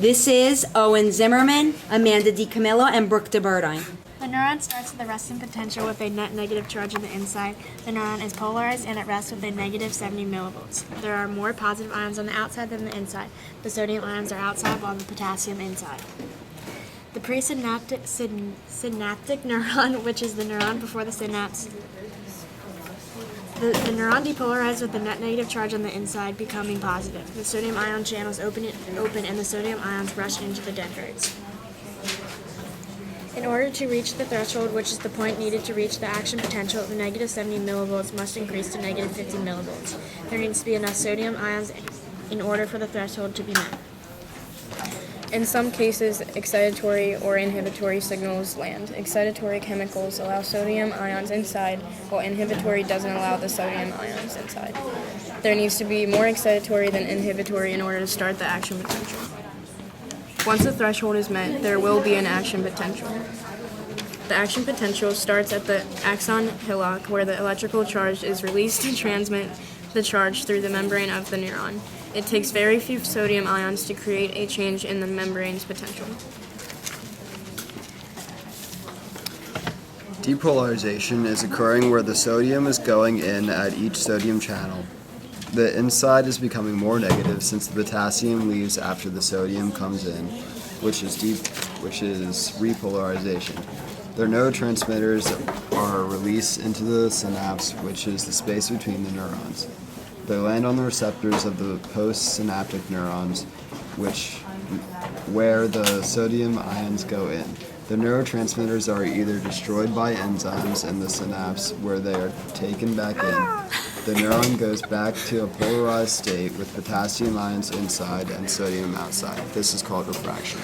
This is Owen Zimmerman, Amanda DiCamillo, and Brooke DeBurdine. The neuron starts with a resting potential with a net negative charge on the inside. The neuron is polarized and at rest with a negative 70 millivolts. There are more positive ions on the outside than the inside. The sodium ions are outside while the potassium inside. The presynaptic neuron, which is the neuron before the synapse, the neuron depolarized with the net negative charge on the inside, becoming positive. The sodium ion channels open and the sodium ions rush into the dendrites. In order to reach the threshold, which is the point needed to reach the action potential, the negative 70 millivolts must increase to negative 50 millivolts. There needs to be enough sodium ions in order for the threshold to be met. In some cases, excitatory or inhibitory signals land. Excitatory chemicals allow sodium ions inside, while inhibitory doesn't allow the sodium ions inside. There needs to be more excitatory than inhibitory in order to start the action potential. Once the threshold is met, there will be an action potential. The action potential starts at the axon hillock, where the electrical charge is released to transmit the charge through the membrane of the neuron. It takes very few sodium ions to create a change in the membrane's potential. Depolarization is occurring where the sodium is going in at each sodium channel. The inside is becoming more negative since the potassium leaves after the sodium comes in, which is repolarization. Their neurotransmitters are released into the synapse, which is the space between the neurons. They land on the receptors of the postsynaptic neurons, where the sodium ions go in. The neurotransmitters are either destroyed by enzymes in the synapse, where they are taken back in. The neuron goes back to a polarized state with potassium ions inside and sodium outside. This is called refraction.